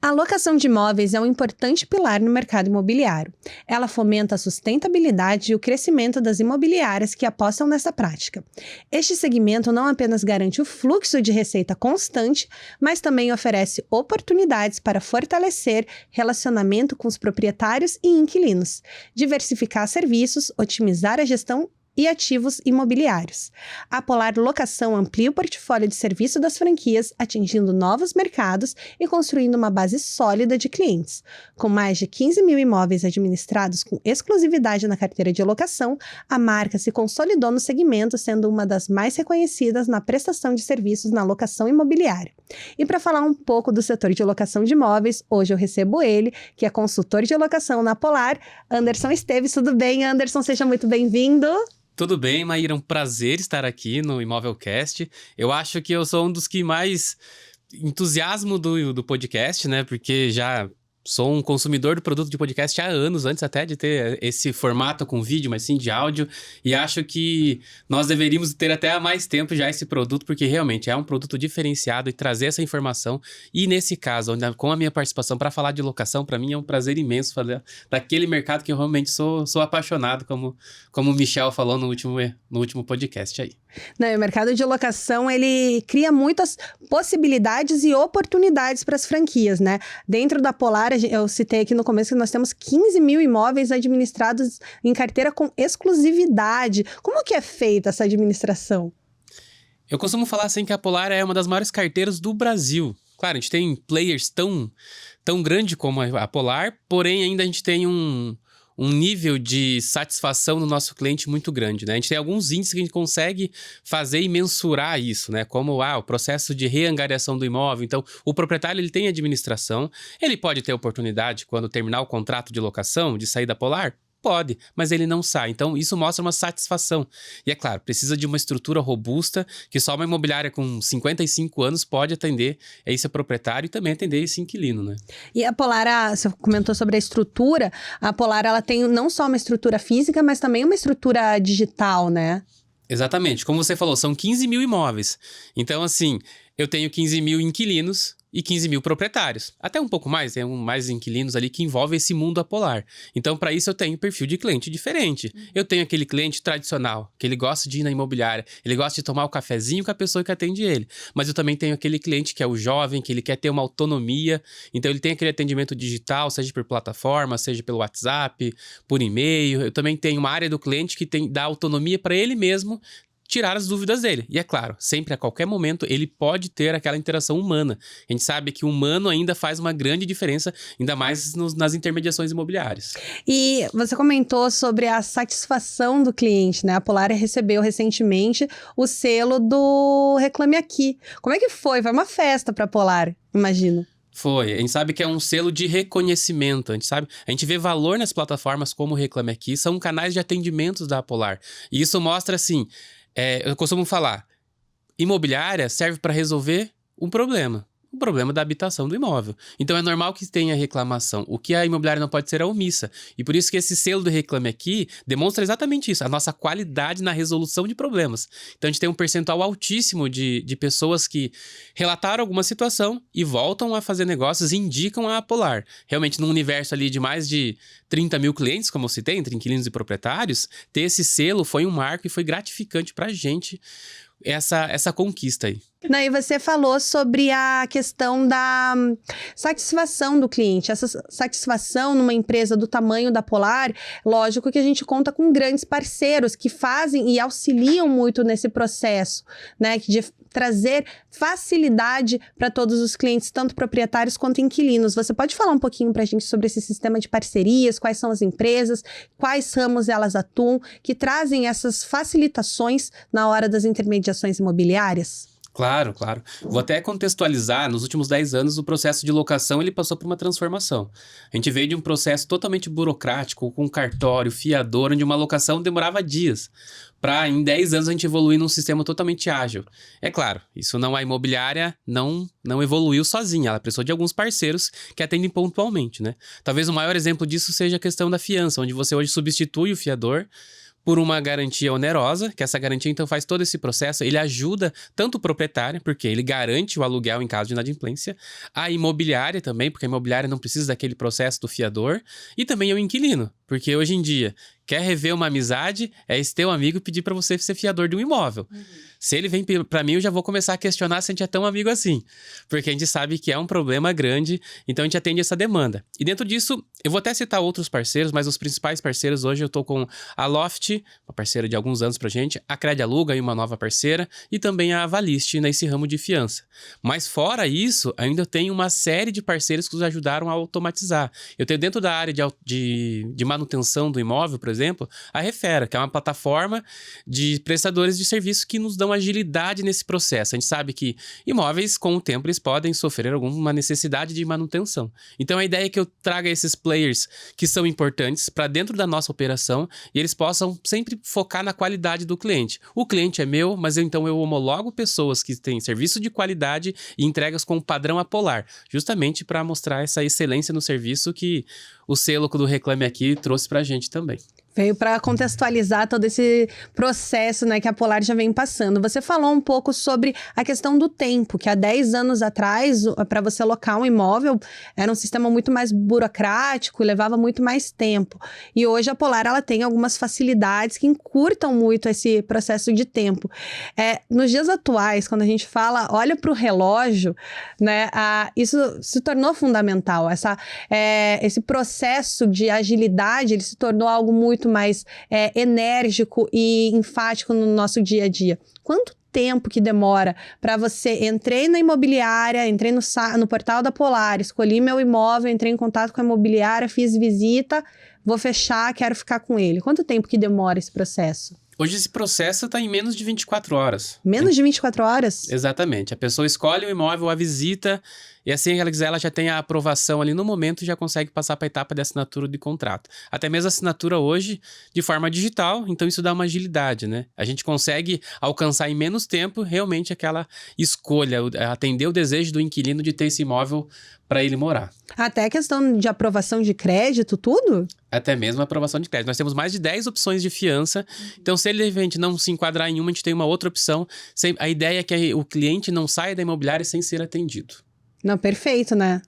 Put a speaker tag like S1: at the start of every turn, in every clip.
S1: A locação de imóveis é um importante pilar no mercado imobiliário. Ela fomenta a sustentabilidade e o crescimento das imobiliárias que apostam nessa prática. Este segmento não apenas garante o fluxo de receita constante, mas também oferece oportunidades para fortalecer relacionamento com os proprietários e inquilinos, diversificar serviços, otimizar a gestão e ativos imobiliários. A Polar Locação amplia o portfólio de serviço das franquias, atingindo novos mercados e construindo uma base sólida de clientes. Com mais de 15 mil imóveis administrados com exclusividade na carteira de locação, a marca se consolidou no segmento, sendo uma das mais reconhecidas na prestação de serviços na locação imobiliária. E para falar um pouco do setor de locação de imóveis, hoje eu recebo ele, que é consultor de locação na Polar, Anderson Esteves. Tudo bem, Anderson? Seja muito bem-vindo.
S2: Tudo bem, Maíra, um prazer estar aqui no Imóvelcast. Eu acho que eu sou um dos que mais entusiasmo do podcast, né? Porque já sou um consumidor do produto de podcast há anos, antes até de ter esse formato com vídeo, mas sim de áudio. E acho que nós deveríamos ter até há mais tempo já esse produto, porque realmente é um produto diferenciado e trazer essa informação. E nesse caso, com a minha participação para falar de locação, para mim é um prazer imenso fazer daquele mercado que eu realmente sou apaixonado, como o Michel falou no último podcast aí.
S1: Não, o mercado de locação, ele cria muitas possibilidades e oportunidades para as franquias, né? Dentro da Polar, eu citei aqui no começo que nós temos 15 mil imóveis administrados em carteira com exclusividade. Como que é feita essa administração?
S2: Eu costumo falar assim que a Polar é uma das maiores carteiras do Brasil. Claro, a gente tem players tão grande como a Polar, porém ainda a gente tem um nível de satisfação no nosso cliente muito grande, né? A gente tem alguns índices que a gente consegue fazer e mensurar isso, né? Como o processo de reangariação do imóvel. Então, o proprietário ele tem administração, ele pode ter oportunidade, quando terminar o contrato de locação, de sair da Polar? Pode, mas ele não sai. Então, isso mostra uma satisfação. E é claro, precisa de uma estrutura robusta, que só uma imobiliária com 55 anos pode atender esse proprietário e também atender esse inquilino, né?
S1: E a Polar, você comentou sobre a estrutura, a Polar ela tem não só uma estrutura física, mas também uma estrutura digital, né?
S2: Exatamente. Como você falou, são 15 mil imóveis. Então, assim, eu tenho 15 mil inquilinos e 15 mil proprietários. Até um pouco mais, tem mais inquilinos ali que envolvem esse mundo apolar. Então, para isso, eu tenho um perfil de cliente diferente. Eu tenho aquele cliente tradicional, que ele gosta de ir na imobiliária, ele gosta de tomar o cafezinho com a pessoa que atende ele. Mas eu também tenho aquele cliente que é o jovem, que ele quer ter uma autonomia. Então, ele tem aquele atendimento digital, seja por plataforma, seja pelo WhatsApp, por e-mail. Eu também tenho uma área do cliente que dá autonomia para ele mesmo tirar as dúvidas dele. E é claro, sempre a qualquer momento ele pode ter aquela interação humana. A gente sabe que o humano ainda faz uma grande diferença, ainda mais nas intermediações imobiliárias.
S1: E você comentou sobre a satisfação do cliente, né? A Polar recebeu recentemente o selo do Reclame Aqui. Como é que foi? Foi uma festa para a Polar, imagino.
S2: Foi. A gente sabe que é um selo de reconhecimento. A gente vê valor nas plataformas como o Reclame Aqui, são canais de atendimentos da Polar. E isso mostra assim, eu costumo falar, imobiliária serve para resolver um problema. O problema da habitação do imóvel. Então, é normal que tenha reclamação. O que a imobiliária não pode ser é omissa. E por isso que esse selo do Reclame Aqui demonstra exatamente isso, a nossa qualidade na resolução de problemas. Então, a gente tem um percentual altíssimo de pessoas que relataram alguma situação e voltam a fazer negócios e indicam a Polar. Realmente, num universo ali de mais de 30 mil clientes, como eu citei, entre inquilinos e proprietários, ter esse selo foi um marco e foi gratificante para a gente essa conquista aí.
S1: E você falou sobre a questão da satisfação do cliente. Essa satisfação numa empresa do tamanho da Polar, lógico que a gente conta com grandes parceiros que fazem e auxiliam muito nesse processo, né? De trazer facilidade para todos os clientes, tanto proprietários quanto inquilinos. Você pode falar um pouquinho para a gente sobre esse sistema de parcerias, quais são as empresas, quais ramos elas atuam, que trazem essas facilitações na hora das intermediações imobiliárias?
S2: Claro. Vou até contextualizar, nos últimos 10 anos o processo de locação ele passou por uma transformação. A gente veio de um processo totalmente burocrático, com cartório, fiador, onde uma locação demorava dias, para em 10 anos a gente evoluir num sistema totalmente ágil. É claro, isso não a imobiliária não evoluiu sozinha, ela precisou de alguns parceiros que atendem pontualmente, né? Talvez o maior exemplo disso seja a questão da fiança, onde você hoje substitui o fiador por uma garantia onerosa, que essa garantia então faz todo esse processo, ele ajuda tanto o proprietário, porque ele garante o aluguel em caso de inadimplência, a imobiliária também, porque a imobiliária não precisa daquele processo do fiador, e também o inquilino, porque hoje em dia, quer rever uma amizade, é esse teu amigo pedir para você ser fiador de um imóvel. Se ele vem para mim, eu já vou começar a questionar se a gente é tão amigo assim, porque a gente sabe que é um problema grande, então a gente atende essa demanda. E dentro disso, eu vou até citar outros parceiros, mas os principais parceiros hoje eu tô com a Loft, uma parceira de alguns anos pra gente, a Credialuga, uma nova parceira, e também a Avalist nesse ramo de fiança. Mas fora isso, ainda eu tenho uma série de parceiros que nos ajudaram a automatizar. Eu tenho dentro da área de manutenção do imóvel, por exemplo, a Refera, que é uma plataforma de prestadores de serviço que nos dão agilidade nesse processo. A gente sabe que imóveis, com o tempo, eles podem sofrer alguma necessidade de manutenção. Então, a ideia é que eu traga esses players que são importantes para dentro da nossa operação e eles possam sempre focar na qualidade do cliente. O cliente é meu, mas então eu homologo pessoas que têm serviço de qualidade e entregas com padrão Apolar, justamente para mostrar essa excelência no serviço que o selo do Reclame Aqui trouxe para a gente também.
S1: Veio para contextualizar todo esse processo, né, que a Polar já vem passando. Você falou um pouco sobre a questão do tempo, que há 10 anos atrás, para você alocar um imóvel, era um sistema muito mais burocrático, levava muito mais tempo. E hoje a Polar, ela tem algumas facilidades que encurtam muito esse processo de tempo. Nos dias atuais, quando a gente fala, olha para o relógio, né, isso se tornou fundamental. Esse processo de agilidade, ele se tornou algo muito mais enérgico e enfático no nosso dia a dia. Quanto tempo que demora para você... Entrei na imobiliária, entrei no portal da Polar, escolhi meu imóvel, entrei em contato com a imobiliária, fiz visita, vou fechar, quero ficar com ele. Quanto tempo que demora esse processo?
S2: Hoje esse processo está em menos de 24 horas.
S1: Menos de 24 horas?
S2: Exatamente. A pessoa escolhe o imóvel, a visita, e assim que ela quiser, ela já tem a aprovação ali no momento e já consegue passar para a etapa de assinatura de contrato. Até mesmo a assinatura hoje de forma digital, então isso dá uma agilidade, né? A gente consegue alcançar em menos tempo realmente aquela escolha, atender o desejo do inquilino de ter esse imóvel para ele morar.
S1: Até a questão de aprovação de crédito, tudo?
S2: Até mesmo a aprovação de crédito. Nós temos mais de 10 opções de fiança, então se ele de repente não se enquadrar em uma, a gente tem uma outra opção. A ideia é que o cliente não saia da imobiliária sem ser atendido.
S1: Não, perfeito, né?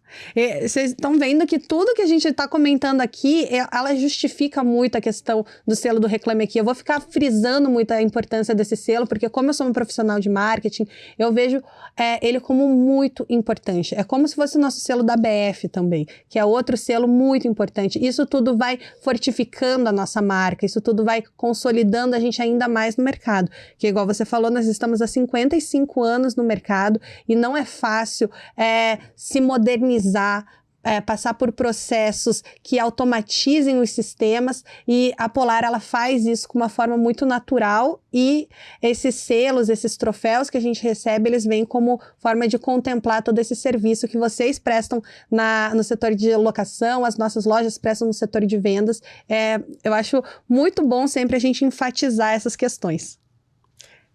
S1: Vocês estão vendo que tudo que a gente está comentando aqui, ela justifica muito a questão do selo do Reclame Aqui. Eu vou ficar frisando muito a importância desse selo, porque como eu sou um profissional de marketing, eu vejo ele como muito importante. É como se fosse o nosso selo da BF também, que é outro selo muito importante. Isso tudo vai fortificando a nossa marca, isso tudo vai consolidando a gente ainda mais no mercado. Que igual você falou, nós estamos há 55 anos no mercado e não é fácil se modernizar, passar por processos que automatizem os sistemas, e a Polar, ela faz isso com uma forma muito natural, e esses selos, esses troféus que a gente recebe, eles vêm como forma de contemplar todo esse serviço que vocês prestam no setor de locação, as nossas lojas prestam no setor de vendas. Eu acho muito bom sempre a gente enfatizar essas questões.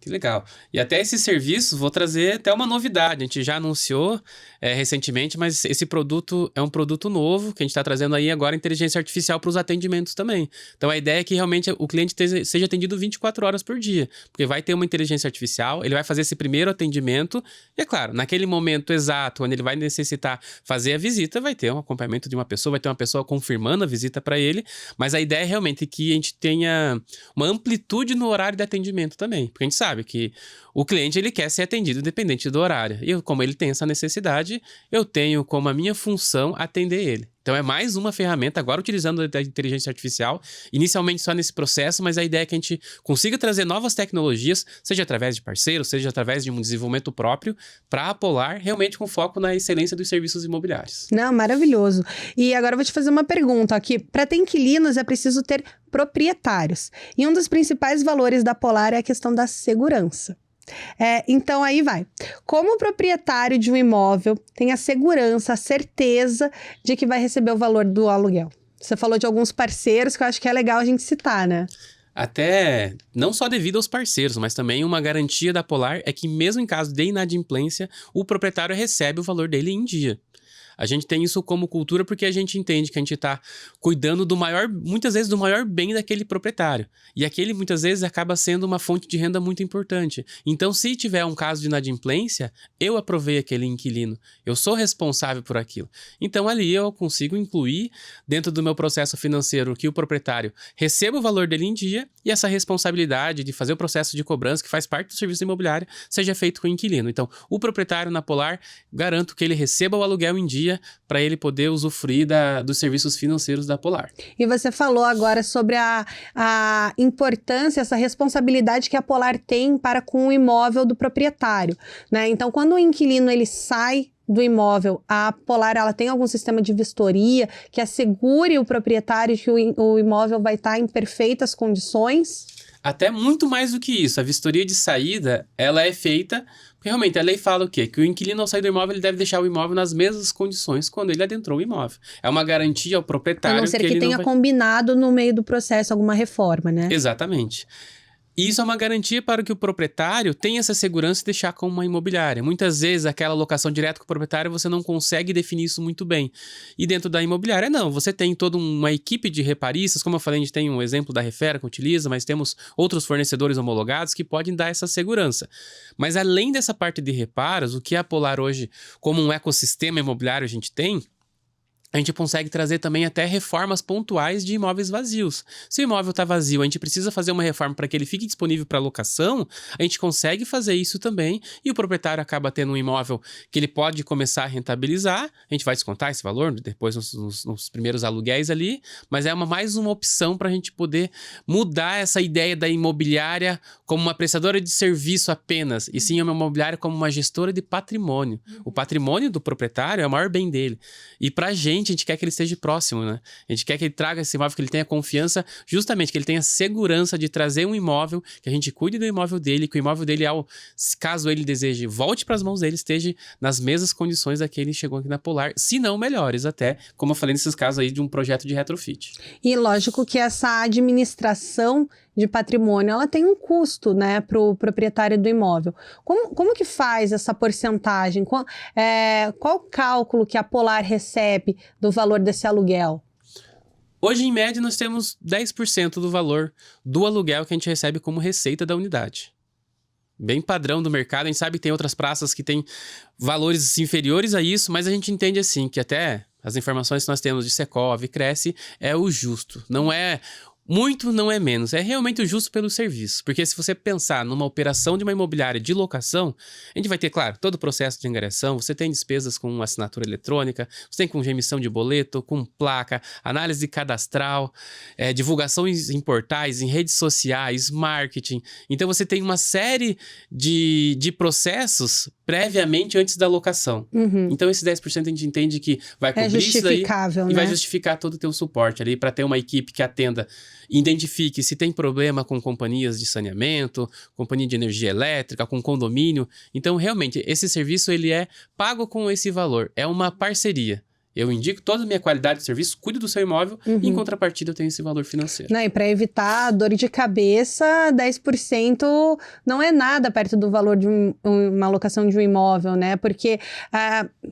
S2: Que legal. E até esse serviço, vou trazer até uma novidade. A gente já anunciou recentemente, mas esse produto é um produto novo, que a gente está trazendo aí agora inteligência artificial para os atendimentos também. Então, a ideia é que realmente o cliente seja atendido 24 horas por dia, porque vai ter uma inteligência artificial, ele vai fazer esse primeiro atendimento, e é claro, naquele momento exato, onde ele vai necessitar fazer a visita, vai ter um acompanhamento de uma pessoa, vai ter uma pessoa confirmando a visita para ele, mas a ideia é realmente que a gente tenha uma amplitude no horário de atendimento também, porque a gente sabe que o cliente, ele quer ser atendido independente do horário. E como ele tem essa necessidade, eu tenho como a minha função atender ele. Então é mais uma ferramenta, agora utilizando a inteligência artificial, inicialmente só nesse processo, mas a ideia é que a gente consiga trazer novas tecnologias, seja através de parceiros, seja através de um desenvolvimento próprio, para a Polar, realmente com foco na excelência dos serviços imobiliários.
S1: Não, maravilhoso. E agora eu vou te fazer uma pergunta aqui. Para ter inquilinos é preciso ter proprietários. E um dos principais valores da Polar é a questão da segurança. Então aí vai. Como o proprietário de um imóvel tem a segurança, a certeza de que vai receber o valor do aluguel? Você falou de alguns parceiros que eu acho que é legal a gente citar, né?
S2: Até não só devido aos parceiros, mas também uma garantia da Polar é que mesmo em caso de inadimplência, o proprietário recebe o valor dele em dia. A gente tem isso como cultura porque a gente entende que a gente está cuidando do maior, muitas vezes, do maior bem daquele proprietário. E aquele, muitas vezes, acaba sendo uma fonte de renda muito importante. Então, se tiver um caso de inadimplência, eu aprovei aquele inquilino. Eu sou responsável por aquilo. Então, ali eu consigo incluir dentro do meu processo financeiro que o proprietário receba o valor dele em dia e essa responsabilidade de fazer o processo de cobrança, que faz parte do serviço imobiliário, seja feito com o inquilino. Então, o proprietário na Polar, garanto que ele receba o aluguel em dia para ele poder usufruir dos serviços financeiros da Polar.
S1: E você falou agora sobre a importância, essa responsabilidade que a Polar tem para com o imóvel do proprietário, né? Então, quando o inquilino ele sai do imóvel, a Polar ela tem algum sistema de vistoria que assegure o proprietário que o imóvel vai estar em perfeitas condições?
S2: Até muito mais do que isso. A vistoria de saída, ela é feita... Porque realmente a lei fala o quê? Que o inquilino ao sair do imóvel, ele deve deixar o imóvel nas mesmas condições quando ele adentrou o imóvel. É uma garantia ao proprietário.
S1: A não ser que tenha combinado no meio do processo alguma reforma, né?
S2: Exatamente. E isso é uma garantia para que o proprietário tenha essa segurança de deixar como uma imobiliária. Muitas vezes, aquela locação direta com o proprietário, você não consegue definir isso muito bem. E dentro da imobiliária, não. Você tem toda uma equipe de reparistas. Como eu falei, a gente tem um exemplo da Refera que utiliza, mas temos outros fornecedores homologados que podem dar essa segurança. Mas além dessa parte de reparos, o que a Polar hoje, como um ecossistema imobiliário, a gente tem... A gente consegue trazer também até reformas pontuais de imóveis vazios. Se o imóvel está vazio, a gente precisa fazer uma reforma para que ele fique disponível para locação, a gente consegue fazer isso também e o proprietário acaba tendo um imóvel que ele pode começar a rentabilizar. A gente vai descontar esse valor depois nos primeiros aluguéis ali, mas é mais uma opção para a gente poder mudar essa ideia da imobiliária como uma prestadora de serviço apenas, e sim uma imobiliária como uma gestora de patrimônio. O patrimônio do proprietário é o maior bem dele. E para a gente quer que ele esteja próximo, né? A gente quer que ele traga esse imóvel, que ele tenha confiança, justamente que ele tenha segurança de trazer um imóvel, que a gente cuide do imóvel dele, que o imóvel dele, caso ele deseje, volte para as mãos dele, esteja nas mesmas condições da que ele chegou aqui na Polar, se não melhores até, como eu falei nesses casos aí de um projeto de retrofit.
S1: E lógico que essa administração de patrimônio, ela tem um custo, né, para o proprietário do imóvel. Como que faz essa porcentagem? Qual o cálculo que a Polar recebe do valor desse aluguel?
S2: Hoje, em média, nós temos 10% do valor do aluguel que a gente recebe como receita da unidade. Bem padrão do mercado. A gente sabe que tem outras praças que têm valores inferiores a isso, mas a gente entende assim, que até as informações que nós temos de Secov, Cresce, é o justo. Não é... Muito não é menos, é realmente o justo pelo serviço. Porque se você pensar numa operação de uma imobiliária de locação, a gente vai ter, claro, todo o processo de angariação, você tem despesas com assinatura eletrônica, você tem com emissão de boleto, com placa, análise cadastral, divulgações em portais, em redes sociais, marketing. Então você tem uma série de processos previamente antes da locação.
S1: Uhum.
S2: Então esses 10% a gente entende que vai cobrir isso daí
S1: né?
S2: E vai justificar todo o teu suporte ali para ter uma equipe que atenda, identifique se tem problema com companhias de saneamento, companhia de energia elétrica, com condomínio. Então, realmente, esse serviço ele é pago com esse valor. É uma parceria. Eu indico toda a minha qualidade de serviço, cuido do seu imóvel e, em contrapartida, eu tenho esse valor financeiro.
S1: Não, e para evitar dor de cabeça, 10% não é nada perto do valor de uma alocação de um imóvel, né? Porque,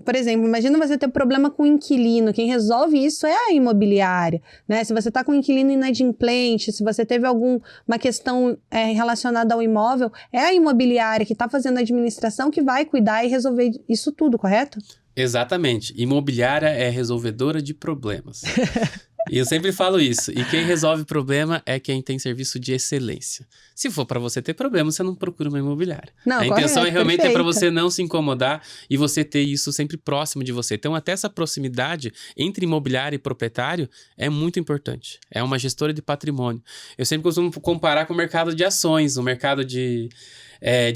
S1: por exemplo, imagina você ter problema com o inquilino. Quem resolve isso é a imobiliária, né? Se você está com um inquilino inadimplente, se você teve alguma questão relacionada ao imóvel, é a imobiliária que está fazendo a administração que vai cuidar e resolver isso tudo, correto?
S2: Exatamente. Imobiliária é resolvedora de problemas. E eu sempre falo isso. E quem resolve problema é quem tem serviço de excelência. Se for para você ter problema, você não procura uma imobiliária.
S1: Não,
S2: a intenção
S1: correto,
S2: realmente
S1: perfeita.
S2: é para você não se incomodar e você ter isso sempre próximo de você. Então, até essa proximidade entre imobiliário e proprietário é muito importante. É uma gestora de patrimônio. Eu sempre costumo comparar com o mercado de ações, o mercado de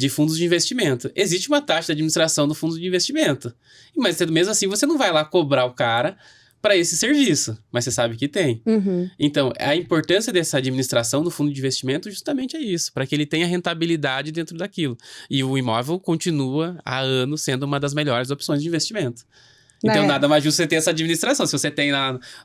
S2: fundos de investimento. Existe uma taxa de administração do fundo de investimento. Mas mesmo assim, você não vai lá cobrar o cara para esse serviço, mas você sabe que tem.
S1: Uhum.
S2: Então, a importância dessa administração do fundo de investimento justamente é isso, para que ele tenha rentabilidade dentro daquilo. E o imóvel continua há anos sendo uma das melhores opções de investimento. Então,
S1: É.
S2: nada mais justo você ter essa administração. Se você tem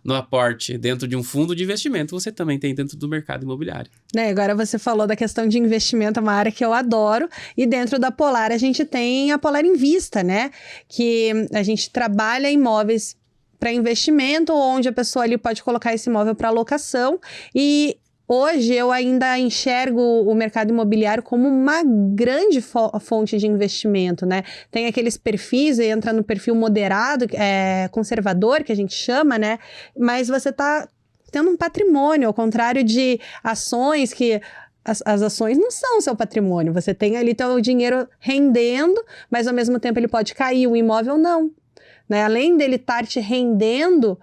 S2: no aporte dentro de um fundo de investimento, você também tem dentro do mercado imobiliário.
S1: Né, agora você falou da questão de investimento, é uma área que eu adoro, e dentro da Polar a gente tem a Polar Invista, né? Que a gente trabalha imóveis para investimento, onde a pessoa ali pode colocar esse imóvel para locação, e hoje eu ainda enxergo o mercado imobiliário como uma grande fonte de investimento, né? Tem aqueles perfis, entra no perfil moderado, conservador, que a gente chama, né? Mas você tá tendo um patrimônio, ao contrário de ações que... As ações não são seu patrimônio. Você tem ali teu dinheiro rendendo, mas ao mesmo tempo ele pode cair, o imóvel não. Né? Além dele estar te rendendo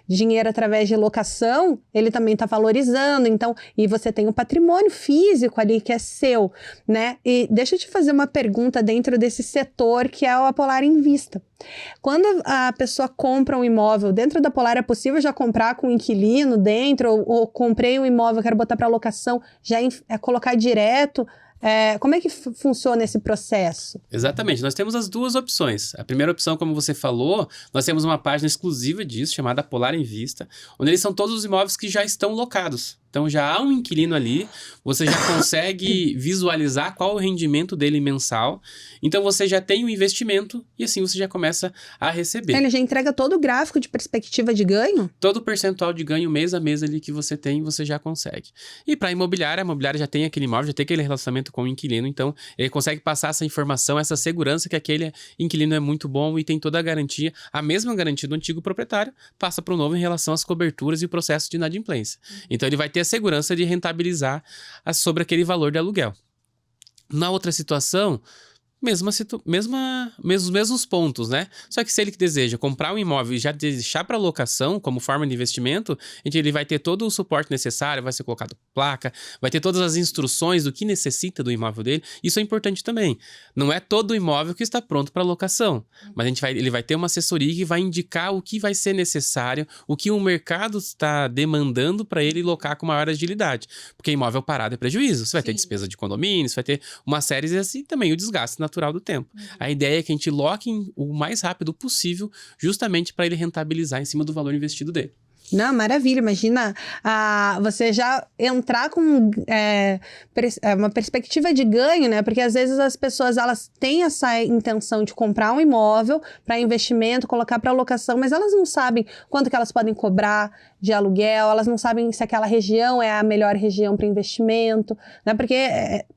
S1: dinheiro através de locação, ele também está valorizando. Então, e você tem um patrimônio físico ali que é seu, né? E deixa eu te fazer uma pergunta dentro desse setor que é o Polar Invista. Quando a pessoa compra um imóvel, dentro da Polar é possível já comprar com um inquilino dentro, ou comprei um imóvel, quero botar para locação, já colocar direto. Como é que funciona esse processo?
S2: Exatamente, nós temos as duas opções. A primeira opção, como você falou, nós temos uma página exclusiva disso, chamada Polar Invista, onde eles são todos os imóveis que já estão locados. Então, já há um inquilino ali, você já consegue visualizar qual o rendimento dele mensal. Então, você já tem o investimento e assim você já começa a receber.
S1: Ele já entrega todo o gráfico de perspectiva de ganho?
S2: Todo o percentual de ganho mês a mês ali que você tem, você já consegue. E para a imobiliária já tem aquele imóvel, já tem aquele relacionamento com o inquilino, então ele consegue passar essa informação, essa segurança que aquele inquilino é muito bom e tem toda a garantia, a mesma garantia do antigo proprietário, passa para o novo em relação às coberturas e o processo de inadimplência. Então, ele vai ter a segurança de rentabilizar sobre aquele valor de aluguel. Na outra situação, mesmos pontos, né? Só que se ele deseja comprar um imóvel e já deixar para locação como forma de investimento, ele vai ter todo o suporte necessário, vai ser colocado placa, vai ter todas as instruções do que necessita do imóvel dele. Isso é importante também. Não é todo o imóvel que está pronto para locação, mas ele vai ter uma assessoria que vai indicar o que vai ser necessário, o que o mercado está demandando para ele locar com maior agilidade. Porque imóvel parado é prejuízo. Você vai ter despesa de condomínio, você vai ter uma série de assim, também o desgaste natural do tempo. A ideia é que a gente loque o mais rápido possível, justamente para ele rentabilizar em cima do valor investido dele.
S1: Não, maravilha. Imagina você já entrar com uma perspectiva de ganho, né? Porque às vezes as pessoas elas têm essa intenção de comprar um imóvel para investimento, colocar para locação, mas elas não sabem quanto que elas podem cobrar de aluguel, elas não sabem se aquela região é a melhor região para investimento, né? Porque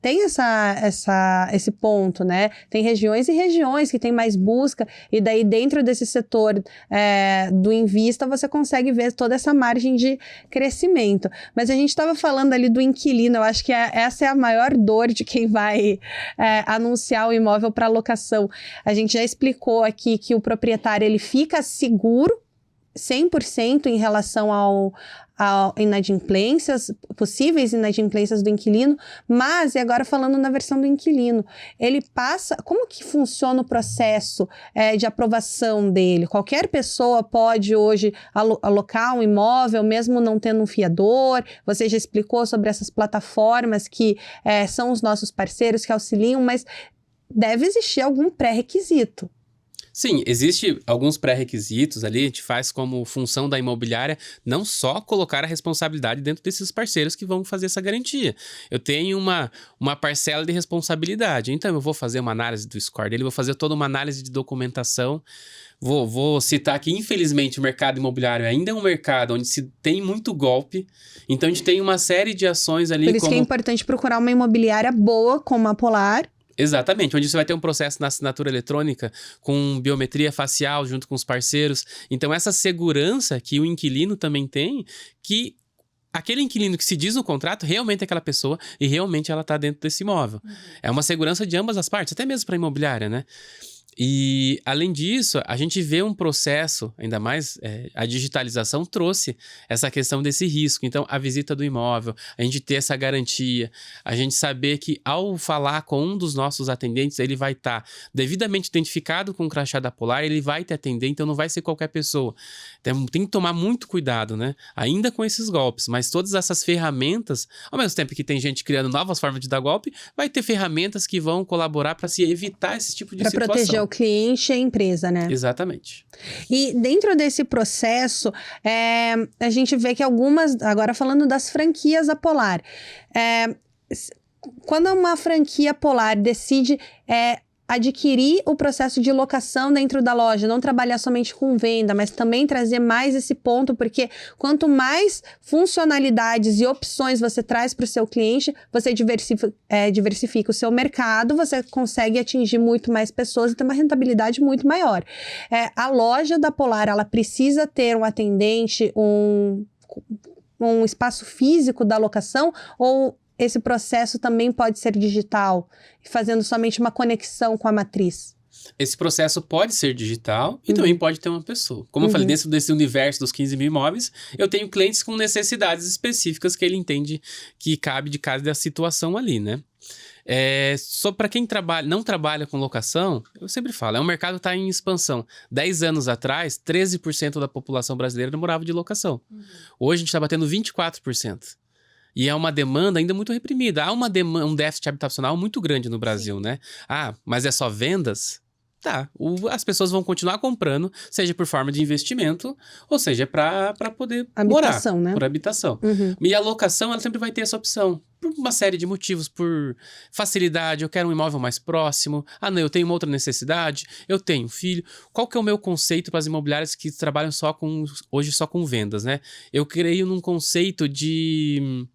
S1: tem esse ponto, né? Tem regiões e regiões que tem mais busca, e daí dentro desse setor do Invista você consegue ver toda essa margem de crescimento. Mas a gente estava falando ali do inquilino, eu acho que essa é a maior dor de quem vai anunciar o imóvel para locação. A gente já explicou aqui que o proprietário ele fica seguro 100% em relação a possíveis inadimplências do inquilino, mas, e agora falando na versão do inquilino, ele passa, como que funciona o processo de aprovação dele? Qualquer pessoa pode hoje alocar um imóvel, mesmo não tendo um fiador. Você já explicou sobre essas plataformas que são os nossos parceiros que auxiliam, mas deve existir algum pré-requisito.
S2: Sim, existe alguns pré-requisitos ali, a gente faz como função da imobiliária não só colocar a responsabilidade dentro desses parceiros que vão fazer essa garantia. Eu tenho uma parcela de responsabilidade, então eu vou fazer uma análise do score dele, vou fazer toda uma análise de documentação. Vou citar que, infelizmente, o mercado imobiliário ainda é um mercado onde se tem muito golpe. Então, a gente tem uma série de ações ali.
S1: Por isso que é importante procurar uma imobiliária boa, como a Polar.
S2: Exatamente, onde você vai ter um processo na assinatura eletrônica com biometria facial junto com os parceiros. Então, essa segurança que o inquilino também tem, que aquele inquilino que se diz no contrato realmente é aquela pessoa e realmente ela está dentro desse imóvel. É uma segurança de ambas as partes, até mesmo para a imobiliária, né? E, além disso, a gente vê um processo, ainda mais a digitalização trouxe essa questão desse risco. Então, a visita do imóvel, a gente ter essa garantia, a gente saber que ao falar com um dos nossos atendentes, ele vai estar devidamente identificado com o crachá da Polar, ele vai te atender, então não vai ser qualquer pessoa. Então, tem que tomar muito cuidado, né? Ainda com esses golpes, mas todas essas ferramentas, ao mesmo tempo que tem gente criando novas formas de dar golpe, vai ter ferramentas que vão colaborar para se evitar esse tipo de situação.
S1: Para proteger o o cliente e a empresa, né?
S2: Exatamente.
S1: E dentro desse processo, a gente vê que algumas, agora falando das franquias da Polar, quando uma franquia Polar decide adquirir o processo de locação dentro da loja, não trabalhar somente com venda, mas também trazer mais esse ponto, porque quanto mais funcionalidades e opções você traz para o seu cliente, você diversifica o seu mercado, você consegue atingir muito mais pessoas e ter uma rentabilidade muito maior. A loja da Polar, ela precisa ter um atendente, um espaço físico da locação, ou esse processo também pode ser digital, fazendo somente uma conexão com a matriz?
S2: Esse processo pode ser digital e também pode ter uma pessoa. Como eu falei, dentro desse universo dos 15 mil imóveis, eu tenho clientes com necessidades específicas que ele entende que cabe de cada situação ali, né? Só para quem não trabalha com locação, eu sempre falo, o mercado está em expansão. 10 anos atrás, 13% da população brasileira morava de locação. Hoje a gente está batendo 24%. E é uma demanda ainda muito reprimida. Há um déficit habitacional muito grande no Brasil, né? Mas é só vendas? Tá. As pessoas vão continuar comprando, seja por forma de investimento, ou seja, para poder
S1: habitação,
S2: morar.
S1: Né?
S2: Por habitação. E a locação, ela sempre vai ter essa opção. Por uma série de motivos, por facilidade, eu quero um imóvel mais próximo, não, eu tenho uma outra necessidade, eu tenho um filho. Qual que é o meu conceito para as imobiliárias que trabalham hoje só com vendas, né? Eu creio num conceito de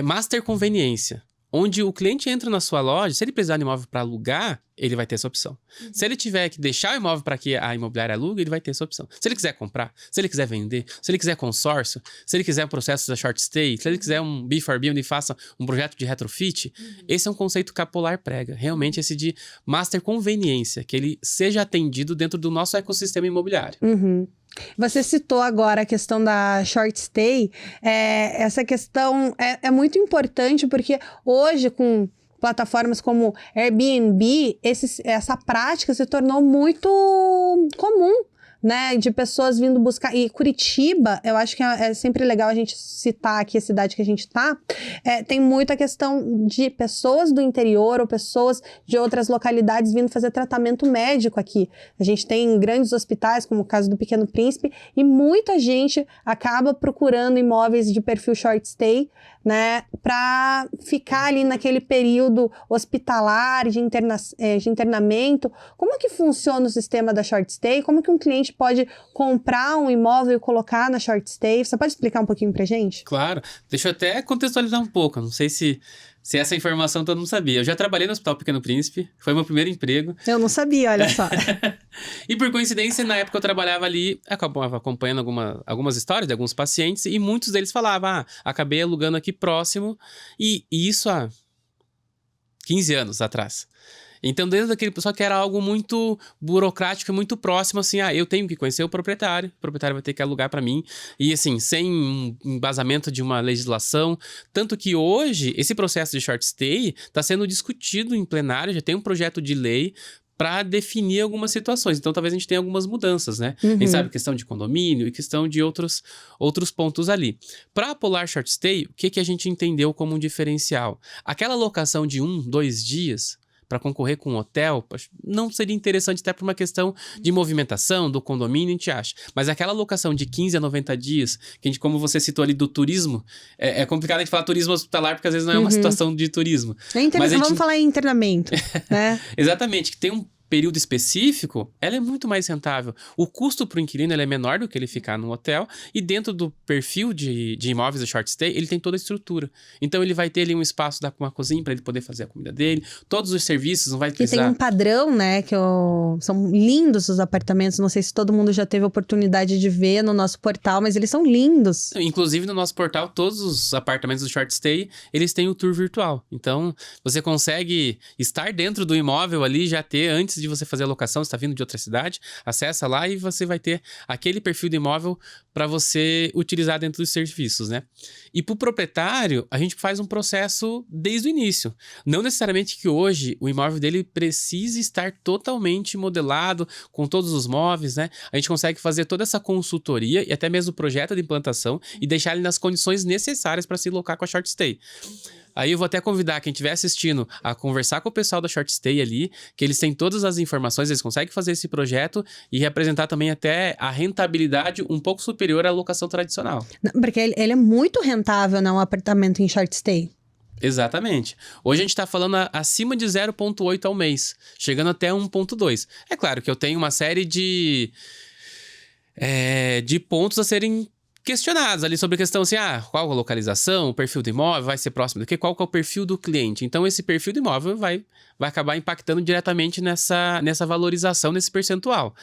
S2: master conveniência, onde o cliente entra na sua loja, se ele precisar de imóvel para alugar, ele vai ter essa opção. Se ele tiver que deixar o imóvel para que a imobiliária alugue, ele vai ter essa opção. Se ele quiser comprar, se ele quiser vender, se ele quiser consórcio, se ele quiser um processo da short stay, se ele quiser um B4B onde faça um projeto de retrofit, esse é um conceito que a Polar prega. Realmente esse de master conveniência, que ele seja atendido dentro do nosso ecossistema imobiliário.
S1: Você citou agora a questão da short stay. Essa questão é muito importante porque hoje, com plataformas como Airbnb, essa prática se tornou muito comum, né, de pessoas vindo buscar. E Curitiba, eu acho que é sempre legal a gente citar aqui a cidade que a gente tá, tem muita questão de pessoas do interior ou pessoas de outras localidades vindo fazer tratamento médico aqui. A gente tem grandes hospitais, como o caso do Pequeno Príncipe, e muita gente acaba procurando imóveis de perfil short stay, né, para ficar ali naquele período hospitalar de internamento. Como é que funciona o sistema da short stay? Como que um cliente pode comprar um imóvel e colocar na short stay? Você pode explicar um pouquinho pra gente?
S2: Claro. Deixa eu até contextualizar um pouco. Não sei se essa informação todo mundo sabia. Eu já trabalhei no Hospital Pequeno Príncipe. Foi meu primeiro emprego.
S1: Eu não sabia, olha só.
S2: E por coincidência, na época eu trabalhava ali, acompanhando algumas histórias de alguns pacientes, e muitos deles falavam, acabei alugando aqui próximo, e isso há 15 anos atrás. Então, dentro daquele pessoal que era algo muito burocrático e muito próximo, assim, eu tenho que conhecer o proprietário vai ter que alugar para mim, e assim, sem um embasamento de uma legislação, tanto que hoje, esse processo de short stay está sendo discutido em plenário, já tem um projeto de lei para definir algumas situações. Então, talvez a gente tenha algumas mudanças, né? A gente sabe questão de condomínio e questão de outros pontos ali. Para a Polar Short Stay, o que a gente entendeu como um diferencial? Aquela locação de 1-2 dias para concorrer com um hotel, não seria interessante até por uma questão de movimentação do condomínio, a gente acha. Mas aquela locação de 15 a 90 dias, que a gente, como você citou ali do turismo, é complicado a gente falar turismo hospitalar, porque às vezes não é uma situação de turismo. Mas
S1: vamos falar em internamento, né?
S2: Exatamente, que tem um período específico, ela é muito mais rentável. O custo para o inquilino é menor do que ele ficar no hotel, e dentro do perfil de imóveis de short stay, ele tem toda a estrutura. Então, ele vai ter ali um espaço com uma cozinha para ele poder fazer a comida dele, todos os serviços, não vai precisar...
S1: E tem um padrão, né, são lindos os apartamentos, não sei se todo mundo já teve a oportunidade de ver no nosso portal, mas eles são lindos.
S2: Inclusive, no nosso portal, todos os apartamentos do short stay, eles têm o tour virtual. Então, você consegue estar dentro do imóvel ali, já ter, antes de você fazer a locação, você está vindo de outra cidade, acessa lá e você vai ter aquele perfil do imóvel para você utilizar dentro dos serviços, né? E para o proprietário, a gente faz um processo desde o início. Não necessariamente que hoje o imóvel dele precise estar totalmente modelado com todos os móveis, né? A gente consegue fazer toda essa consultoria e até mesmo o projeto de implantação e deixar ele nas condições necessárias para se locar com a short stay. Aí eu vou até convidar quem estiver assistindo a conversar com o pessoal da Short Stay ali, que eles têm todas as informações, eles conseguem fazer esse projeto e representar também até a rentabilidade um pouco superior à locação tradicional.
S1: Porque ele é muito rentável, né, um apartamento em Short Stay.
S2: Exatamente. Hoje a gente está falando acima de 0,8 ao mês, chegando até 1,2. É claro que eu tenho uma série de pontos a serem questionados ali sobre a questão assim, qual a localização, o perfil do imóvel, vai ser próximo do quê? Qual que é o perfil do cliente? Então, esse perfil do imóvel vai acabar impactando diretamente nessa valorização, nesse percentual.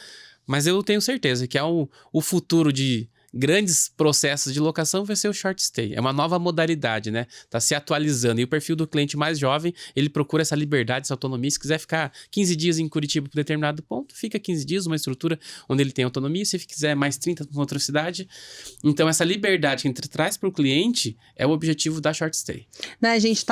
S2: Mas eu tenho certeza que o futuro de grandes processos de locação vai ser o short stay. É uma nova modalidade, né? Tá se atualizando. E o perfil do cliente mais jovem, ele procura essa liberdade, essa autonomia. Se quiser ficar 15 dias em Curitiba por determinado ponto, fica 15 dias, uma estrutura onde ele tem autonomia. Se quiser mais 30 em outra cidade. Então, essa liberdade que a gente traz para o cliente é o objetivo da short stay.
S1: Né, a gente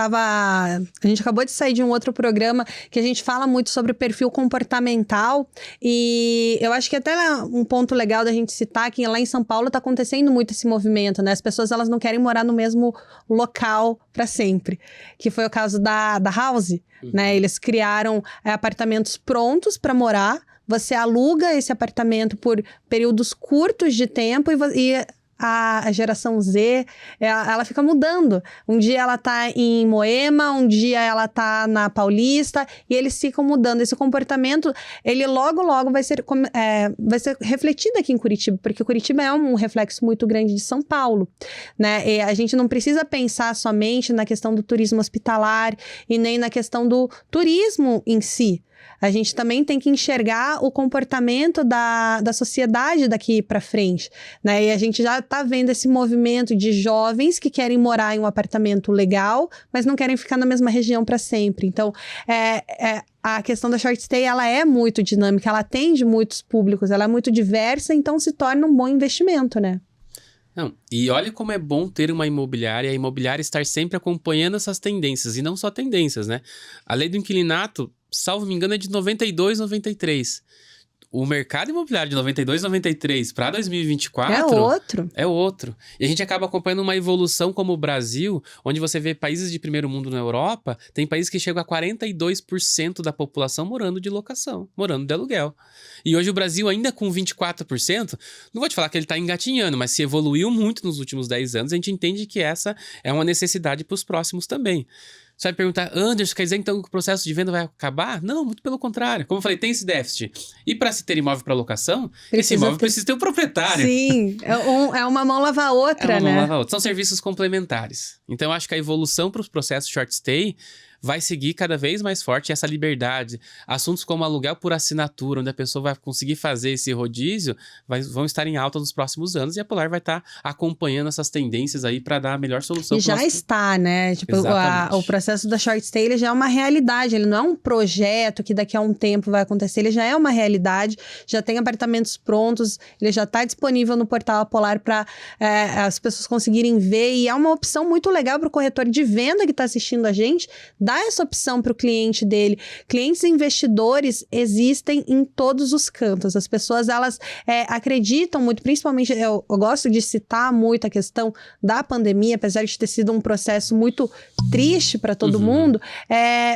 S1: acabou de sair de um outro programa que a gente fala muito sobre o perfil comportamental. E eu acho que até um ponto legal da gente citar que lá em São Paulo tá acontecendo muito esse movimento, né? As pessoas, elas não querem morar no mesmo local para sempre. Que foi o caso da House, né? Eles criaram apartamentos prontos para morar. Você aluga esse apartamento por períodos curtos de tempo e a geração Z, ela fica mudando. Um dia ela tá em Moema, um dia ela tá na Paulista, e eles ficam mudando. Esse comportamento, ele logo vai ser refletido aqui em Curitiba, porque Curitiba é um reflexo muito grande de São Paulo, né? E a gente não precisa pensar somente na questão do turismo hospitalar e nem na questão do turismo em si. A gente também tem que enxergar o comportamento da sociedade daqui para frente, né? E a gente já está vendo esse movimento de jovens que querem morar em um apartamento legal, mas não querem ficar na mesma região para sempre. Então, a questão da short stay, ela é muito dinâmica, ela atende muitos públicos, ela é muito diversa, então se torna um bom investimento, né?
S2: Não, e olha como é bom ter uma imobiliária, a imobiliária estar sempre acompanhando essas tendências, e não só tendências, né? A lei do inquilinato, salvo me engano, é de 92, 93. O mercado imobiliário de 92, 93 para 2024... É outro. E a gente acaba acompanhando uma evolução como o Brasil, onde você vê países de primeiro mundo na Europa, tem países que chegam a 42% da população morando de locação, morando de aluguel. E hoje o Brasil ainda com 24%, não vou te falar que ele está engatinhando, mas se evoluiu muito nos últimos 10 anos, a gente entende que essa é uma necessidade para os próximos também. Você vai perguntar, Anderson, quer dizer então que o processo de venda vai acabar? Não, muito pelo contrário. Como eu falei, tem esse déficit. E para se ter imóvel para locação, esse imóvel precisa ter um proprietário.
S1: Sim, é uma mão lavar a outra, né?
S2: Lava a outra. São serviços complementares. Então, eu acho que a evolução para os processos short stay vai seguir cada vez mais forte essa liberdade. Assuntos como aluguel por assinatura, onde a pessoa vai conseguir fazer esse rodízio, vão estar em alta nos próximos anos e a Polar vai estar acompanhando essas tendências aí para dar a melhor solução.
S1: E já está, né? Tipo, o processo da short stay, ele já é uma realidade, ele não é um projeto que daqui a um tempo vai acontecer, ele já é uma realidade, já tem apartamentos prontos, ele já está disponível no portal Polar para as pessoas conseguirem ver, e é uma opção muito legal para o corretor de venda que está assistindo a gente, dá essa opção para o cliente dele. Clientes investidores existem em todos os cantos. As pessoas, elas acreditam muito, principalmente, eu gosto de citar muito a questão da pandemia, apesar de ter sido um processo muito triste para todo mundo,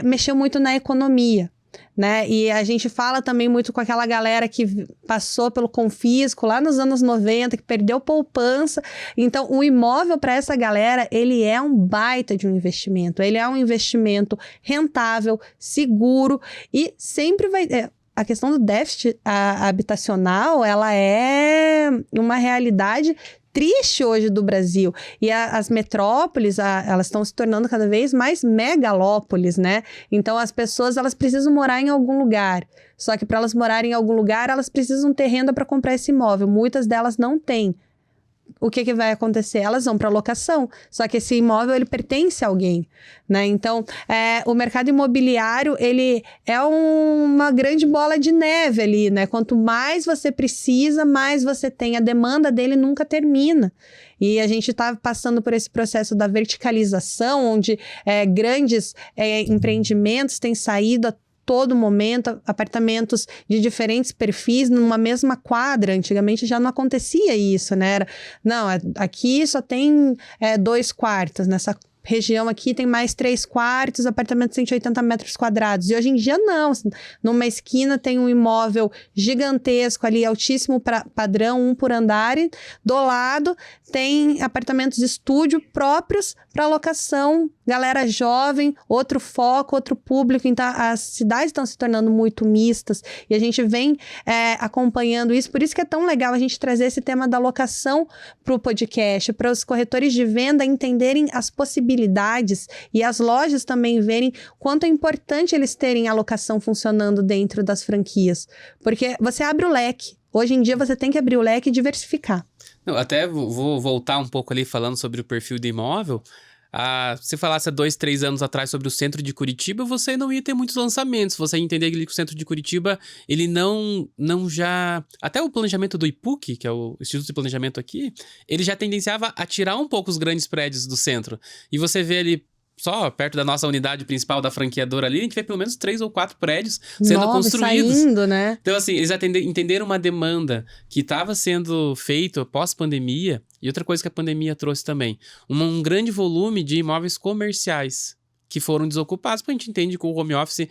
S1: mexeu muito na economia. Né? E a gente fala também muito com aquela galera que passou pelo confisco lá nos anos 90, que perdeu poupança. Então, o imóvel para essa galera, ele é um baita de um investimento. Ele é um investimento rentável, seguro e sempre vai... A questão do déficit habitacional, ela é uma realidade triste hoje do Brasil. E as metrópoles, elas estão se tornando cada vez mais megalópolis, né? Então, as pessoas, elas precisam morar em algum lugar. Só que para elas morarem em algum lugar, elas precisam ter renda para comprar esse imóvel. Muitas delas não têm. O que vai acontecer? Elas vão para locação. Só que esse imóvel, ele pertence a alguém, né? Então, o mercado imobiliário, ele é uma grande bola de neve ali, né? Quanto mais você precisa, mais você tem. A demanda dele nunca termina. E a gente está passando por esse processo da verticalização, onde grandes empreendimentos têm saído a todo momento, apartamentos de diferentes perfis numa mesma quadra. Antigamente já não acontecia isso, né? Aqui só tem 2 quartos nessa região aqui tem mais 3 quartos, apartamento de 180 metros quadrados. E hoje em dia, não. Numa esquina tem um imóvel gigantesco ali, altíssimo padrão, 1 por andar. E do lado tem apartamentos de estúdio próprios para locação. Galera jovem, outro foco, outro público. Então, as cidades estão se tornando muito mistas. E a gente vem acompanhando isso. Por isso que é tão legal a gente trazer esse tema da locação para o podcast, para os corretores de venda entenderem as possibilidades e as lojas também verem quanto é importante eles terem a locação funcionando dentro das franquias. Porque você abre o leque. Hoje em dia você tem que abrir o leque e diversificar.
S2: Não, até vou voltar um pouco ali falando sobre o perfil de imóvel. Se falasse há 2, 3 anos atrás sobre o centro de Curitiba, você não ia ter muitos lançamentos. Você ia entender que o centro de Curitiba, ele não já... Até o planejamento do IPUC, que é o Instituto de Planejamento aqui, ele já tendenciava a tirar um pouco os grandes prédios do centro. E você vê ali, só perto da nossa unidade principal da franqueadora ali, a gente vê pelo menos 3 ou 4 prédios sendo construídos.
S1: Saindo, né?
S2: Então, assim, eles entenderam uma demanda que estava sendo feita pós-pandemia. E outra coisa que a pandemia trouxe também, um grande volume de imóveis comerciais que foram desocupados, porque a gente entende que o home office,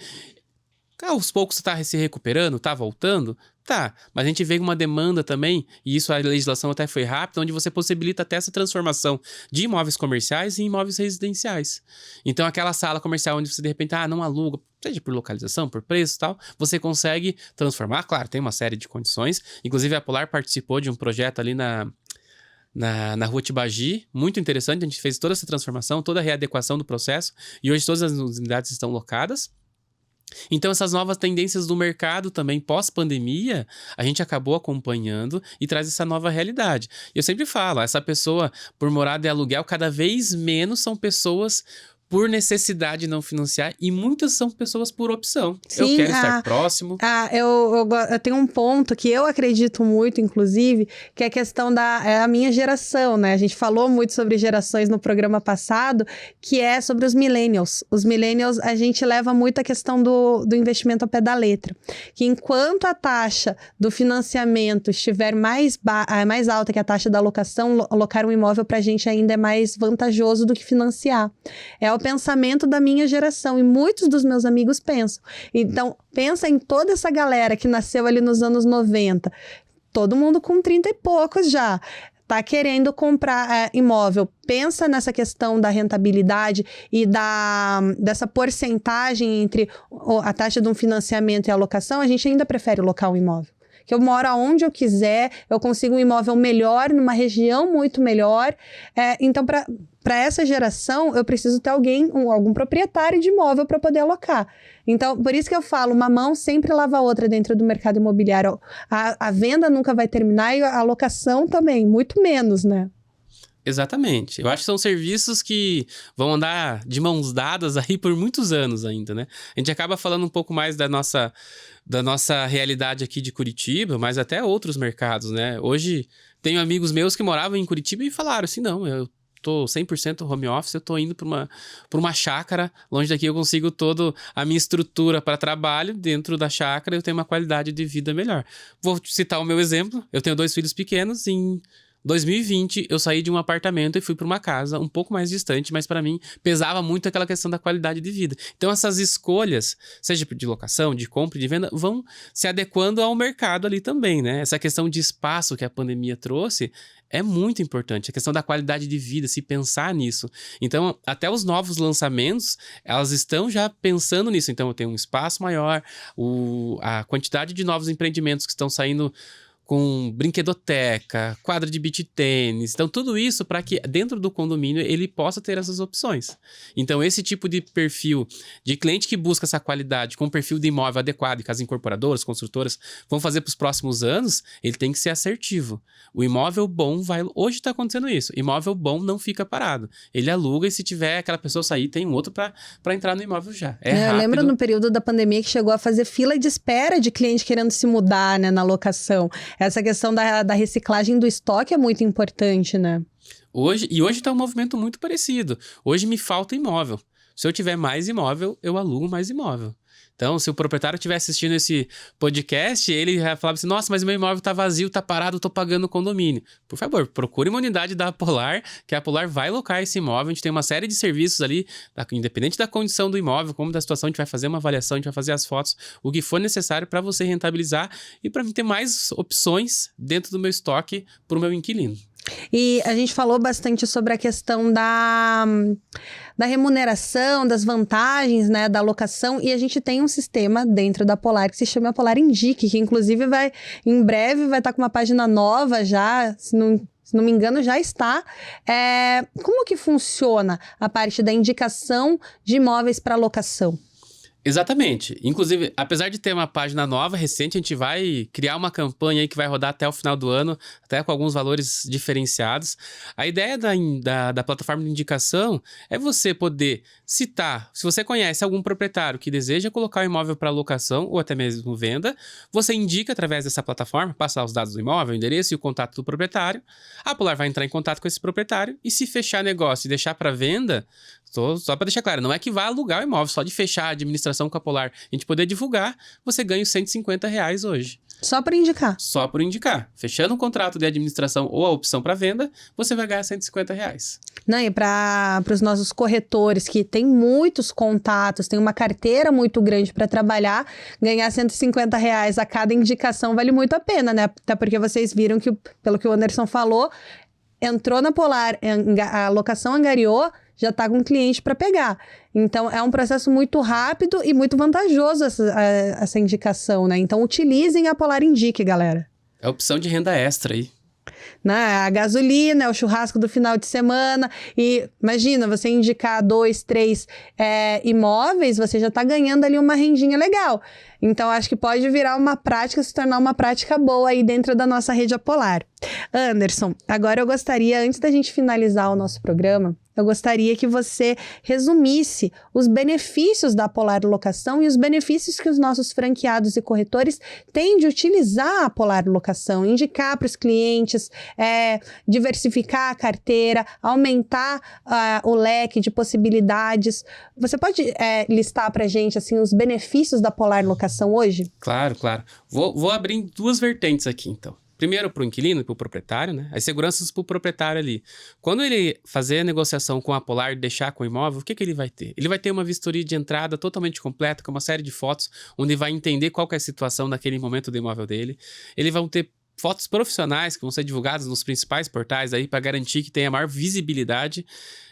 S2: aos poucos está se recuperando, está voltando, tá, mas a gente vê uma demanda também, e isso a legislação até foi rápida, onde você possibilita até essa transformação de imóveis comerciais em imóveis residenciais. Então, aquela sala comercial onde você, de repente, não aluga, seja por localização, por preço e tal, você consegue transformar. Claro, tem uma série de condições. Inclusive, a Polar participou de um projeto ali na Rua Tibagi, muito interessante. A gente fez toda essa transformação, toda a readequação do processo, e hoje todas as unidades estão locadas. Então, essas novas tendências do mercado também, pós-pandemia, a gente acabou acompanhando e traz essa nova realidade. Eu sempre falo, essa pessoa por morada de aluguel, cada vez menos são pessoas por necessidade não financiar, e muitas são pessoas por opção. Sim, eu quero estar próximo.
S1: Eu tenho um ponto que eu acredito muito, inclusive, que é a questão a minha geração, né? A gente falou muito sobre gerações no programa passado, que é sobre os millennials. Os millennials, a gente leva muito a questão do investimento ao pé da letra. Que enquanto a taxa do financiamento estiver mais alta que a taxa da locação, alocar um imóvel pra gente ainda é mais vantajoso do que financiar. É o pensamento da minha geração, e muitos dos meus amigos pensam. Então, pensa em toda essa galera que nasceu ali nos anos 90, todo mundo com 30 e poucos já, tá querendo comprar imóvel. Pensa nessa questão da rentabilidade e dessa porcentagem entre a taxa de um financiamento e a locação. A gente ainda prefere locar um imóvel. Que eu moro aonde eu quiser, eu consigo um imóvel melhor, numa região muito melhor. Então, para essa geração, eu preciso ter algum proprietário de imóvel para poder alocar. Então, por isso que eu falo, uma mão sempre lava a outra dentro do mercado imobiliário. A venda nunca vai terminar e a alocação também, muito menos, né?
S2: Exatamente. Eu acho que são serviços que vão andar de mãos dadas aí por muitos anos ainda, né? A gente acaba falando um pouco mais da nossa realidade aqui de Curitiba, mas até outros mercados, né? Hoje, tenho amigos meus que moravam em Curitiba e falaram assim, não, eu tô 100% home office, eu tô indo para uma chácara, longe daqui eu consigo toda a minha estrutura para trabalho, dentro da chácara eu tenho uma qualidade de vida melhor. Vou citar o meu exemplo, eu tenho 2 filhos pequenos, em 2020, eu saí de um apartamento e fui para uma casa um pouco mais distante, mas para mim pesava muito aquela questão da qualidade de vida. Então essas escolhas, seja de locação, de compra, de venda, vão se adequando ao mercado ali também, né? Essa questão de espaço que a pandemia trouxe é muito importante. A questão da qualidade de vida, se pensar nisso. Então, até os novos lançamentos, elas estão já pensando nisso. Então, eu tenho um espaço maior, a quantidade de novos empreendimentos que estão saindo com brinquedoteca, quadra de beach tênis. Então, tudo isso para que dentro do condomínio ele possa ter essas opções. Então, esse tipo de perfil de cliente que busca essa qualidade com perfil de imóvel adequado, que as incorporadoras, construtoras vão fazer para os próximos anos, ele tem que ser assertivo. O imóvel bom vai... Hoje está acontecendo isso. Imóvel bom não fica parado. Ele aluga e se tiver aquela pessoa sair, tem um outro para entrar no imóvel já.
S1: Eu lembro no período da pandemia que chegou a fazer fila de espera de cliente querendo se mudar, né, na locação. Essa questão da reciclagem do estoque é muito importante, né?
S2: Hoje está um movimento muito parecido. Hoje me falta imóvel. Se eu tiver mais imóvel, eu alugo mais imóvel. Então, se o proprietário estiver assistindo esse podcast, ele já falava assim, nossa, mas meu imóvel tá vazio, tá parado, eu tô pagando o condomínio. Por favor, procure uma unidade da Apolar, que a Apolar vai locar esse imóvel. A gente tem uma série de serviços ali, independente da condição do imóvel, como da situação, a gente vai fazer uma avaliação, a gente vai fazer as fotos, o que for necessário para você rentabilizar e para mim ter mais opções dentro do meu estoque para o meu inquilino.
S1: E a gente falou bastante sobre a questão da remuneração, das vantagens, né, da locação, e a gente tem um sistema dentro da Polar que se chama Polar Indique, que inclusive em breve vai estar com uma página nova já, se não me engano, já está. Como que funciona a parte da indicação de imóveis para locação?
S2: Exatamente. Inclusive, apesar de ter uma página nova, recente, a gente vai criar uma campanha aí que vai rodar até o final do ano, até com alguns valores diferenciados. A ideia da plataforma de indicação é você poder citar, se você conhece algum proprietário que deseja colocar o imóvel para locação ou até mesmo venda, você indica através dessa plataforma, passar os dados do imóvel, o endereço e o contato do proprietário. A Polar vai entrar em contato com esse proprietário e se fechar negócio e deixar para venda, só para deixar claro, não é que vá alugar o imóvel, só de fechar a administração com a Polar, a gente poder divulgar, você ganha os R$150 hoje.
S1: Só por indicar?
S2: Só por indicar. Fechando o contrato de administração ou a opção para venda, você vai ganhar R$150.
S1: Não, e para os nossos corretores que têm muitos contatos, tem uma carteira muito grande para trabalhar, ganhar R$150 a cada indicação vale muito a pena, né? Até porque vocês viram que, pelo que o Anderson falou, entrou na Polar, a locação angariou, já está com um cliente para pegar. Então, é um processo muito rápido e muito vantajoso essa indicação, né? Então, utilizem a Polar Indique, galera.
S2: É opção de renda extra aí.
S1: Né? A gasolina, é o churrasco do final de semana. E imagina, você indicar 2, 3 imóveis, você já está ganhando ali uma rendinha legal. Então, acho que pode virar uma prática, se tornar uma prática boa aí dentro da nossa rede Apolar. Anderson, agora eu gostaria, antes da gente finalizar o nosso programa, eu gostaria que você resumisse os benefícios da Polar Locação e os benefícios que os nossos franqueados e corretores têm de utilizar a Polar Locação, indicar para os clientes, diversificar a carteira, aumentar o leque de possibilidades. Você pode listar para a gente assim, os benefícios da Polar Locação hoje?
S2: Claro. Vou abrir em duas vertentes aqui, então. Primeiro para o inquilino e para o proprietário, né? As seguranças para o proprietário ali. Quando ele fazer a negociação com a Polar e deixar com o imóvel, o que ele vai ter? Ele vai ter uma vistoria de entrada totalmente completa, com uma série de fotos, onde vai entender qual que é a situação naquele momento do imóvel dele. Ele vai ter fotos profissionais que vão ser divulgadas nos principais portais aí para garantir que tenha maior visibilidade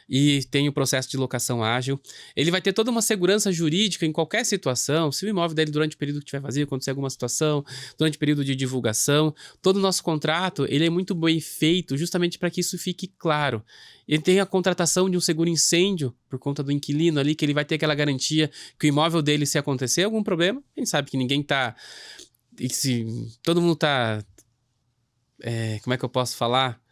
S2: e tem o processo de locação ágil. Ele vai ter toda uma segurança jurídica em qualquer situação, se o imóvel dele durante o período que estiver vazio, acontecer alguma situação, durante o período de divulgação. Todo o nosso contrato, ele é muito bem feito justamente para que isso fique claro. Ele tem a contratação de um seguro incêndio por conta do inquilino ali, que ele vai ter aquela garantia que o imóvel dele, se acontecer algum problema, a gente sabe que ninguém tá... todo mundo tá... como é que eu posso falar?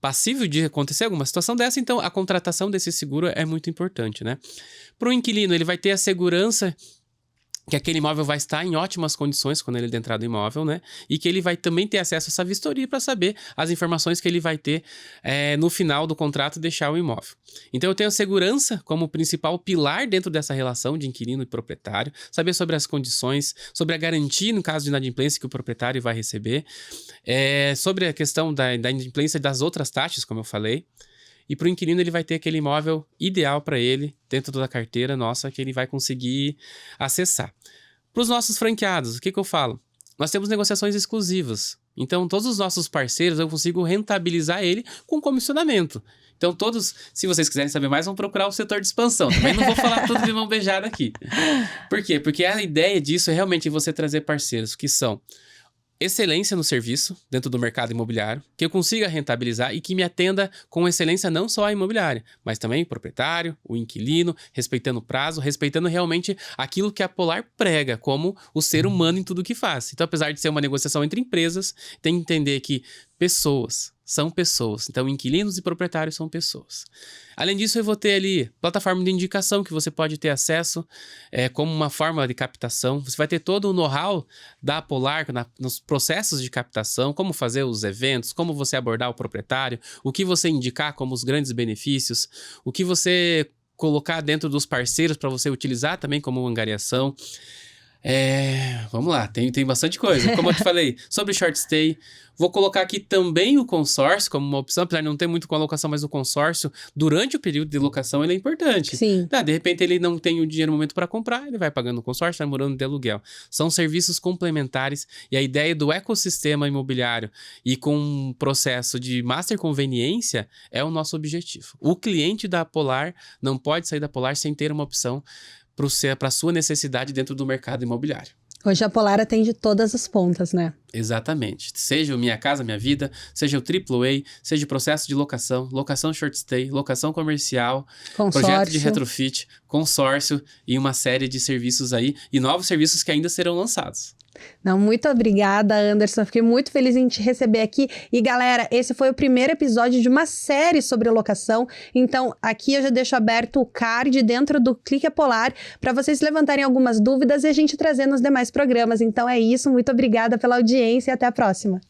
S2: Passível de acontecer alguma situação dessa, então a contratação desse seguro é muito importante, né? Para o inquilino, ele vai ter a segurança que aquele imóvel vai estar em ótimas condições quando ele adentrar no imóvel, né? E que ele vai também ter acesso a essa vistoria para saber as informações que ele vai ter no final do contrato deixar o imóvel. Então eu tenho a segurança como principal pilar dentro dessa relação de inquilino e proprietário, saber sobre as condições, sobre a garantia no caso de inadimplência que o proprietário vai receber, sobre a questão da inadimplência das outras taxas, como eu falei. E para o inquilino ele vai ter aquele imóvel ideal para ele, dentro da carteira nossa, que ele vai conseguir acessar. Para os nossos franqueados, o que eu falo? Nós temos negociações exclusivas. Então, todos os nossos parceiros, eu consigo rentabilizar ele com comissionamento. Então, todos, se vocês quiserem saber mais, vão procurar o setor de expansão. Também não vou falar tudo de mão beijada aqui. Por quê? Porque a ideia disso é realmente você trazer parceiros que são excelência no serviço dentro do mercado imobiliário, que eu consiga rentabilizar e que me atenda com excelência não só a imobiliária, mas também o proprietário, o inquilino, respeitando o prazo, respeitando realmente aquilo que a Polar prega como o ser humano em tudo que faz. Então, apesar de ser uma negociação entre empresas, tem que entender que pessoas são pessoas. Então, inquilinos e proprietários são pessoas. Além disso, eu vou ter ali plataforma de indicação que você pode ter acesso como uma forma de captação. Você vai ter todo o know-how da Polar nos processos de captação, como fazer os eventos, como você abordar o proprietário, o que você indicar como os grandes benefícios, o que você colocar dentro dos parceiros para você utilizar também como angariação. Vamos lá, tem bastante coisa. Como eu te falei, sobre short stay, vou colocar aqui também o consórcio como uma opção, apesar de não ter muito com a locação, mas o consórcio, durante o período de locação, ele é importante.
S1: Sim.
S2: De repente, ele não tem o dinheiro no momento para comprar, ele vai pagando o consórcio, vai morando de aluguel. São serviços complementares e a ideia do ecossistema imobiliário e com um processo de master conveniência é o nosso objetivo. O cliente da Polar não pode sair da Polar sem ter uma opção para a sua necessidade dentro do mercado imobiliário.
S1: Hoje a Polar atende todas as pontas, né?
S2: Exatamente. Seja o Minha Casa Minha Vida, seja o AAA, seja o processo de locação, locação short stay, locação comercial,
S1: Consórcio.
S2: projeto de retrofit, consórcio e uma série de serviços aí e novos serviços que ainda serão lançados.
S1: Não, muito obrigada, Anderson. Fiquei muito feliz em te receber aqui. E galera, esse foi o primeiro episódio de uma série sobre locação. Então, aqui eu já deixo aberto o card dentro do Clique a Polar para vocês levantarem algumas dúvidas e a gente trazer nos demais programas. Então é isso. Muito obrigada pela audiência e até a próxima.